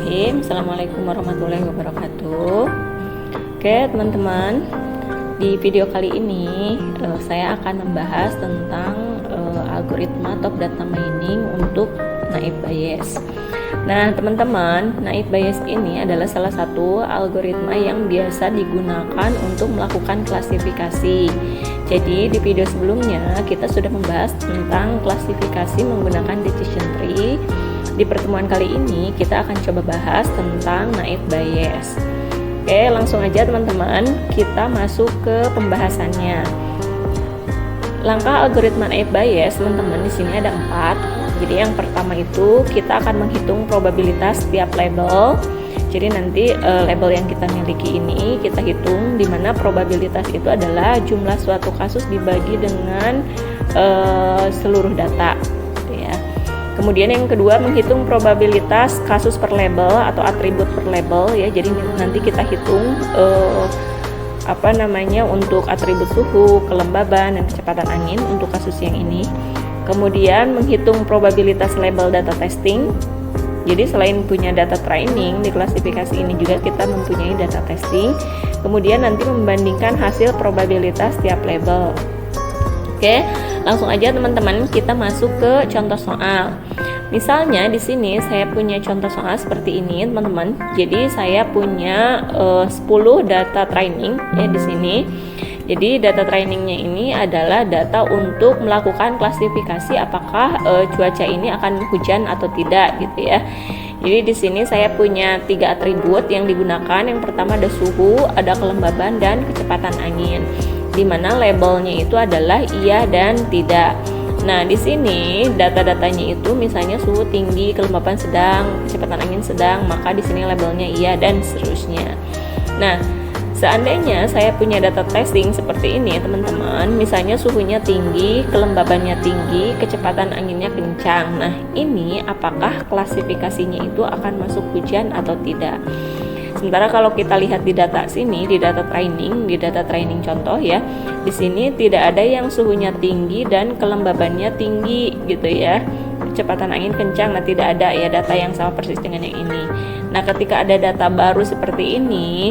Bismillahirrahmanirrahim. Assalamualaikum warahmatullahi wabarakatuh. Oke teman-teman, di video kali ini saya akan membahas tentang algoritma top data mining untuk naive Bayes. Nah teman-teman, naive Bayes ini adalah salah satu algoritma yang biasa digunakan untuk melakukan klasifikasi. Jadi di video sebelumnya kita sudah membahas tentang klasifikasi menggunakan decision tree. Di pertemuan kali ini kita akan coba bahas tentang naive Bayes. Oke, langsung aja teman-teman, kita masuk ke pembahasannya. Langkah algoritma naive Bayes, teman-teman, di sini ada 4. Jadi yang pertama itu kita akan menghitung probabilitas setiap label. Jadi nanti label yang kita miliki ini kita hitung di mana probabilitas itu adalah jumlah suatu kasus dibagi dengan seluruh data. Kemudian yang kedua, menghitung probabilitas kasus per label atau atribut per label ya. Jadi nanti kita hitung untuk atribut suhu, kelembaban, dan kecepatan angin untuk kasus yang ini. Kemudian menghitung probabilitas label data testing. Jadi selain punya data training, di klasifikasi ini juga kita mempunyai data testing. Kemudian nanti membandingkan hasil probabilitas tiap label. Oke, langsung aja teman-teman kita masuk ke contoh soal. Misalnya di sini saya punya contoh soal seperti ini, teman-teman. Jadi saya punya 10 data training ya di sini. Jadi data trainingnya ini adalah data untuk melakukan klasifikasi apakah cuaca ini akan hujan atau tidak gitu ya. Jadi di sini saya punya 3 atribut yang digunakan. Yang pertama ada suhu, ada kelembaban, dan kecepatan angin. Di mana labelnya itu adalah iya dan tidak. Nah, di sini data-datanya itu misalnya suhu tinggi, kelembaban sedang, kecepatan angin sedang, maka di sini labelnya iya dan seterusnya. Nah, seandainya saya punya data testing seperti ini, teman-teman, misalnya suhunya tinggi, kelembabannya tinggi, kecepatan anginnya kencang. Nah, ini apakah klasifikasinya itu akan masuk hujan atau tidak? Sementara kalau kita lihat di data sini, di data training contoh ya, di sini tidak ada yang suhunya tinggi dan kelembabannya tinggi gitu ya. Kecepatan angin kencang, nah tidak ada ya data yang sama persis dengan yang ini. Nah, ketika ada data baru seperti ini,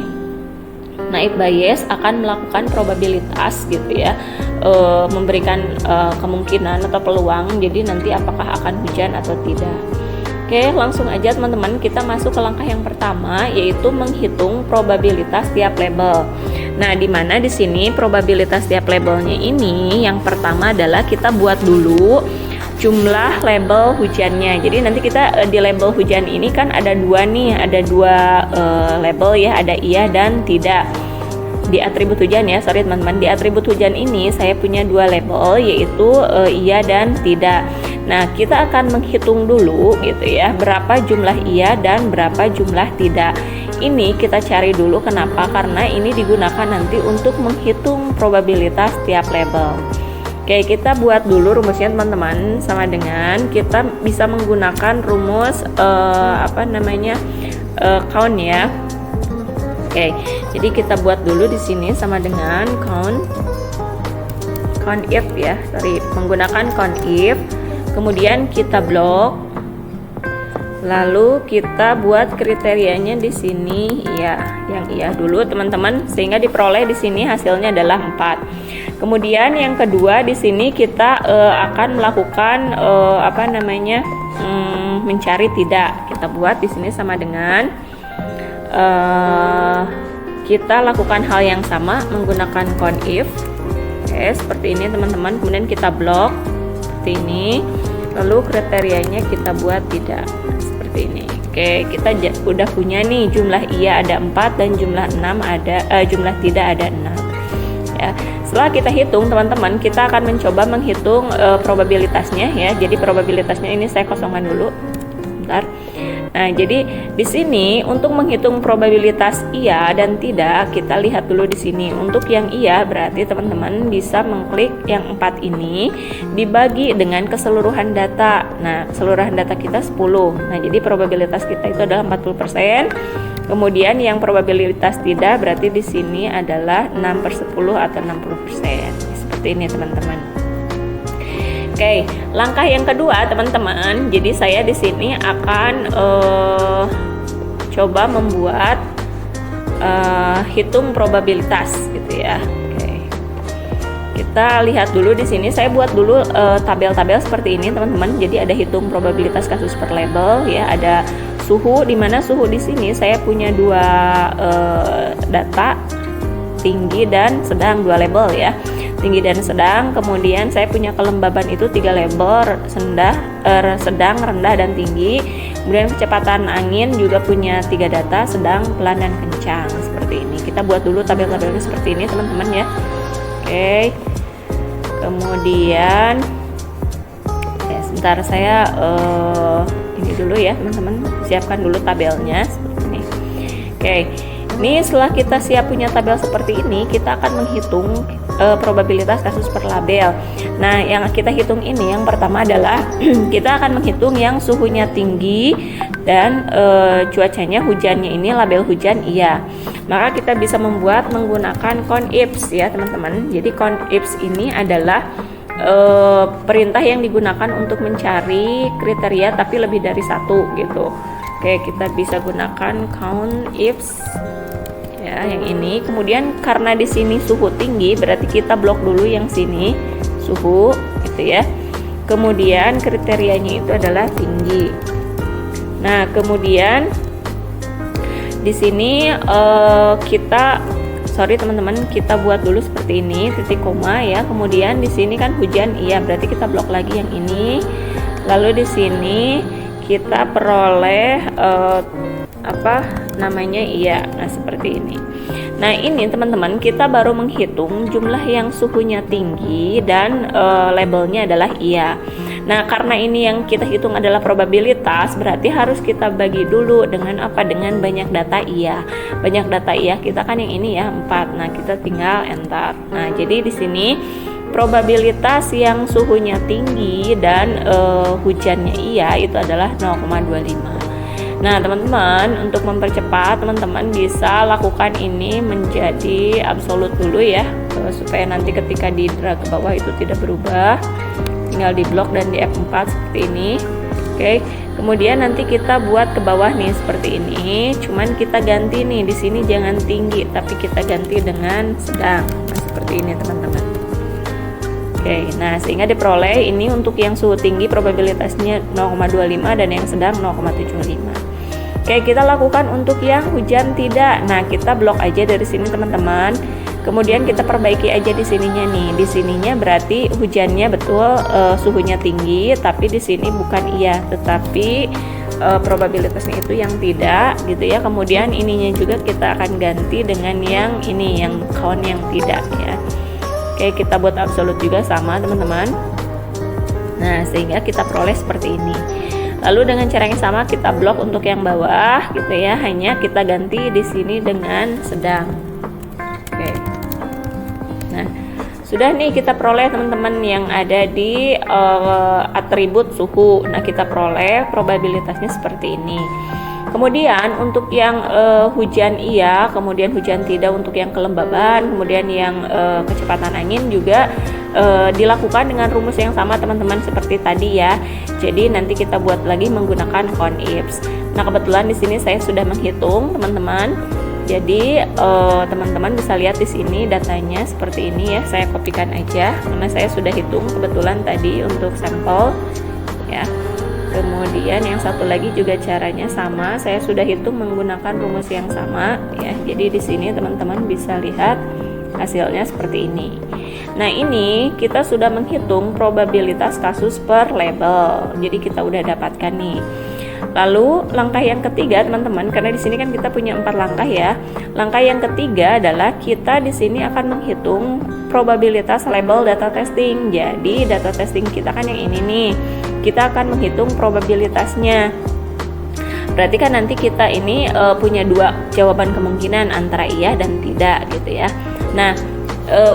naive Bayes akan melakukan probabilitas gitu ya, memberikan kemungkinan atau peluang. Jadi nanti apakah akan hujan atau tidak. Oke, langsung aja teman-teman kita masuk ke langkah yang pertama, yaitu menghitung probabilitas tiap label. Nah, di mana di sini probabilitas tiap labelnya ini yang pertama adalah kita buat dulu jumlah label hujannya. Jadi nanti kita di label hujan ini kan ada dua label ya, ada iya dan tidak. Di atribut hujan ya, teman-teman, di atribut hujan ini saya punya 2 label, yaitu iya dan tidak. Nah, kita akan menghitung dulu gitu ya, berapa jumlah iya dan berapa jumlah tidak. Ini kita cari dulu, kenapa? Karena ini digunakan nanti untuk menghitung probabilitas tiap label. Oke, kita buat dulu rumusnya teman-teman, sama dengan kita bisa menggunakan rumus count ya. Oke, jadi kita buat dulu di sini sama dengan count if ya, menggunakan count if. Kemudian kita blok, lalu kita buat kriterianya di sini ya, yang iya dulu teman-teman, sehingga diperoleh di sini hasilnya adalah 4. Kemudian yang kedua di sini kita akan melakukan mencari tidak. Kita buat di sini sama dengan kita lakukan hal yang sama menggunakan count if. Oke, seperti ini teman-teman. Kemudian kita blok seperti ini, lalu kriterianya kita buat tidak seperti ini. Oke, kita udah punya nih jumlah iya ada 4 dan jumlah jumlah tidak ada 6 ya. Setelah kita hitung teman-teman, kita akan mencoba menghitung probabilitasnya ya. Jadi probabilitasnya ini saya kosongkan dulu bentar. Nah, jadi di sini untuk menghitung probabilitas iya dan tidak, kita lihat dulu di sini. Untuk yang iya berarti teman-teman bisa mengklik yang 4 ini dibagi dengan keseluruhan data. Nah, keseluruhan data kita 10. Nah, jadi probabilitas kita itu adalah 40%. Kemudian yang probabilitas tidak berarti di sini adalah 6/10 atau 60%. Seperti ini teman-teman. Oke, langkah yang kedua teman-teman. Jadi saya di sini akan coba membuat hitung probabilitas gitu ya. Oke. Kita lihat dulu di sini, saya buat dulu tabel-tabel seperti ini teman-teman. Jadi ada hitung probabilitas kasus per label ya, ada suhu, di mana suhu di sini saya punya dua data, tinggi dan sedang, dua label ya, tinggi dan sedang. Kemudian saya punya kelembaban itu 3 label, sedang, rendah dan tinggi. Kemudian kecepatan angin juga punya 3 data, sedang, pelan dan kencang, seperti ini. Kita buat dulu tabel-tabelnya seperti ini teman-teman ya. Oke, kemudian sebentar, saya ini dulu ya teman-teman, siapkan dulu tabelnya seperti ini. Oke, ini setelah kita siap punya tabel seperti ini, kita akan menghitung probabilitas kasus per label. Nah, yang kita hitung ini yang pertama adalah kita akan menghitung yang suhunya tinggi dan cuacanya, hujannya ini label hujan iya. Maka kita bisa membuat menggunakan CONIFS ya teman-teman. Jadi CONIFS ini adalah perintah yang digunakan untuk mencari kriteria tapi lebih dari satu gitu. Oke, kita bisa gunakan CONIFS ya, yang ini. Kemudian karena di sini suhu tinggi, berarti kita blok dulu yang sini suhu gitu ya. Kemudian kriterianya itu adalah tinggi. Nah, kemudian di sini teman-teman, kita buat dulu seperti ini, titik koma ya. Kemudian di sini kan hujan iya, berarti kita blok lagi yang ini. Lalu di sini kita peroleh iya. Nah, seperti ini. Nah, ini teman-teman, kita baru menghitung jumlah yang suhunya tinggi dan labelnya adalah iya. Nah, karena ini yang kita hitung adalah probabilitas, berarti harus kita bagi dulu dengan apa? Dengan banyak data iya. Banyak data iya kita kan yang ini ya, 4. Nah, kita tinggal enter. Nah, jadi di sini probabilitas yang suhunya tinggi dan hujannya iya itu adalah 0,25. Nah, teman-teman, untuk mempercepat, teman-teman bisa lakukan ini menjadi absolut dulu ya, supaya nanti ketika di drag ke bawah itu tidak berubah. Tinggal di blok dan di F4 seperti ini. Oke, kemudian nanti kita buat ke bawah nih seperti ini. Cuman kita ganti nih, di sini jangan tinggi, tapi kita ganti dengan sedang. Nah, seperti ini teman-teman. Oke, nah sehingga diperoleh ini untuk yang suhu tinggi probabilitasnya 0,25 dan yang sedang 0,75. Oke, kita lakukan untuk yang hujan tidak. Nah, kita blok aja dari sini teman-teman. Kemudian kita perbaiki aja di sininya nih. Di sininya berarti hujannya betul suhunya tinggi, tapi di sini bukan iya, tetapi probabilitasnya itu yang tidak gitu ya. Kemudian ininya juga kita akan ganti dengan yang ini, yang count yang tidak ya. Oke, kita buat absolut juga sama teman-teman. Nah, sehingga kita peroleh seperti ini. Lalu dengan cara yang sama kita blok untuk yang bawah gitu ya, hanya kita ganti di sini dengan sedang. Oke. Nah, sudah nih kita peroleh teman-teman yang ada di atribut suhu. Nah, kita peroleh probabilitasnya seperti ini. Kemudian untuk yang hujan iya, kemudian hujan tidak untuk yang kelembaban, kemudian yang kecepatan angin juga dilakukan dengan rumus yang sama teman-teman seperti tadi ya. Jadi nanti kita buat lagi menggunakan CONIFS. Nah, kebetulan di sini saya sudah menghitung teman-teman. Jadi teman-teman bisa lihat di sini datanya seperti ini ya. Saya kopikan aja karena saya sudah hitung kebetulan tadi untuk sampel ya. Kemudian yang satu lagi juga caranya sama, saya sudah hitung menggunakan rumus yang sama ya. Jadi di sini teman-teman bisa lihat hasilnya seperti ini. Nah, ini kita sudah menghitung probabilitas kasus per label. Jadi kita udah dapatkan nih. Lalu langkah yang ketiga teman-teman, karena di sini kan kita punya 4 langkah ya. Langkah yang ketiga adalah kita di sini akan menghitung probabilitas label data testing. Jadi data testing kita kan yang ini nih. Kita akan menghitung probabilitasnya. Berarti kan nanti kita ini punya 2 jawaban kemungkinan antara iya dan tidak gitu ya. Nah,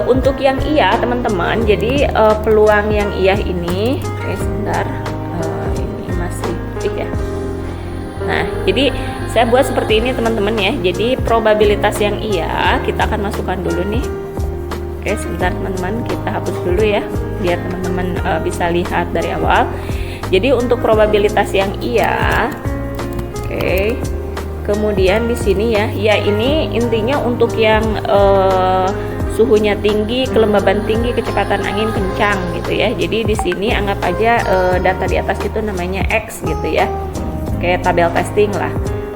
untuk yang iya teman-teman, jadi peluang yang iya ini, sebentar, ini masih ya. Nah, jadi saya buat seperti ini teman-teman ya. Jadi probabilitas yang iya kita akan masukkan dulu nih. Oke, sebentar teman-teman, kita hapus dulu ya, biar teman-teman bisa lihat dari awal. Jadi untuk probabilitas yang iya, oke, Kemudian di sini ya ini intinya untuk yang suhunya tinggi, kelembaban tinggi, kecepatan angin kencang gitu ya. Jadi di sini anggap aja data di atas itu namanya X gitu ya, kayak tabel testing lah.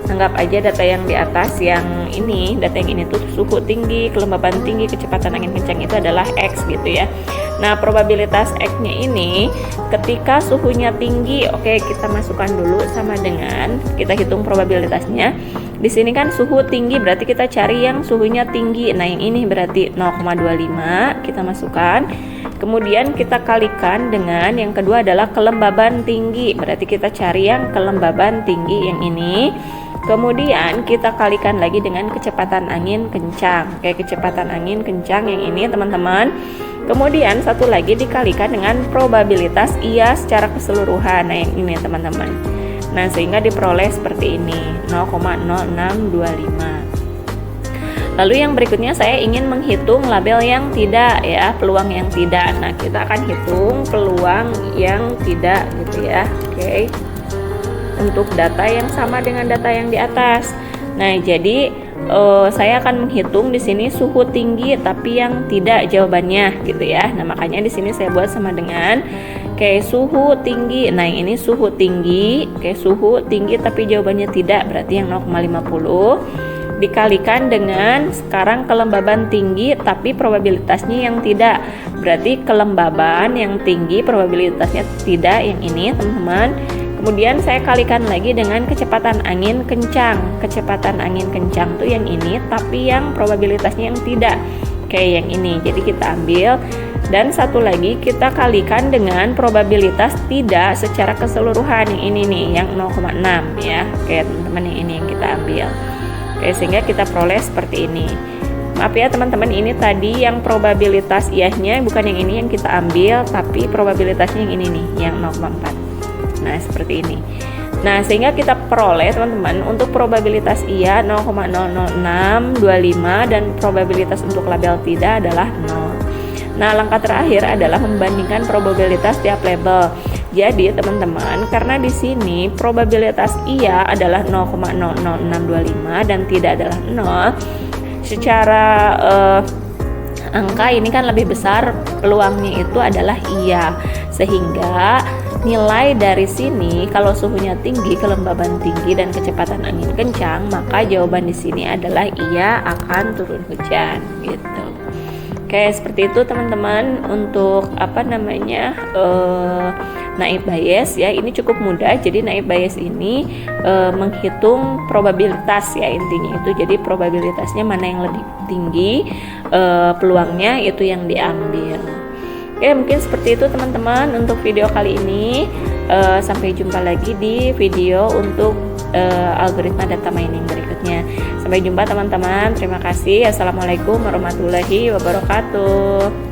Anggap aja data yang di atas yang ini, data yang ini tuh suhu tinggi, kelembaban tinggi, kecepatan angin kencang itu adalah X gitu ya. Nah, probabilitas X-nya ini ketika suhunya tinggi, oke, kita masukkan dulu sama dengan kita hitung probabilitasnya. Di sini kan suhu tinggi berarti kita cari yang suhunya tinggi. Nah, yang ini berarti 0,25 kita masukkan. Kemudian kita kalikan dengan yang kedua adalah kelembaban tinggi. Berarti kita cari yang kelembaban tinggi yang ini. Kemudian kita kalikan lagi dengan kecepatan angin kencang. Kayak kecepatan angin kencang yang ini teman-teman. Kemudian satu lagi dikalikan dengan probabilitas iya secara keseluruhan. Nah, yang ini teman-teman. Nah, sehingga diperoleh seperti ini, 0,0625. Lalu yang berikutnya saya ingin menghitung label yang tidak ya, peluang yang tidak. Nah, kita akan hitung peluang yang tidak gitu ya. Oke. Untuk data yang sama dengan data yang di atas. Nah, jadi saya akan menghitung di sini suhu tinggi tapi yang tidak jawabannya gitu ya. Nah, makanya di sini saya buat sama dengan kayak suhu tinggi. Nah, yang ini suhu tinggi, kayak suhu tinggi tapi jawabannya tidak, berarti yang 0,50 dikalikan dengan sekarang kelembaban tinggi tapi probabilitasnya yang tidak. Berarti kelembaban yang tinggi probabilitasnya tidak yang ini, teman-teman. Kemudian saya kalikan lagi dengan kecepatan angin kencang. Kecepatan angin kencang tuh yang ini, tapi yang probabilitasnya yang tidak, kayak yang ini. Jadi kita ambil dan satu lagi kita kalikan dengan probabilitas tidak secara keseluruhan yang ini nih, yang 0,6 ya. Kayak teman-teman yang ini yang kita ambil. Oke, sehingga kita peroleh seperti ini. Maaf ya teman-teman, ini tadi yang probabilitas iyahnya bukan yang ini yang kita ambil, tapi probabilitasnya yang ini nih, yang 0,4. Nah, seperti ini. Nah, sehingga kita peroleh teman-teman untuk probabilitas iya 0,00625 dan probabilitas untuk label tidak adalah 0. Nah, langkah terakhir adalah membandingkan probabilitas tiap label. Jadi, teman-teman, karena di sini probabilitas iya adalah 0,00625 dan tidak adalah 0, secara angka ini kan lebih besar, peluangnya itu adalah iya. Sehingga nilai dari sini kalau suhunya tinggi, kelembaban tinggi dan kecepatan angin kencang, maka jawaban di sini adalah iya akan turun hujan gitu. Oke, seperti itu teman-teman untuk naib Bayes ya. Ini cukup mudah. Jadi naib Bayes ini menghitung probabilitas ya, intinya itu. Jadi probabilitasnya mana yang lebih tinggi, peluangnya itu yang diambil. Oke, mungkin seperti itu teman-teman untuk video kali ini. Sampai jumpa lagi di video untuk algoritma data mining berikutnya. Sampai jumpa teman-teman. Terima kasih. Assalamualaikum warahmatullahi wabarakatuh.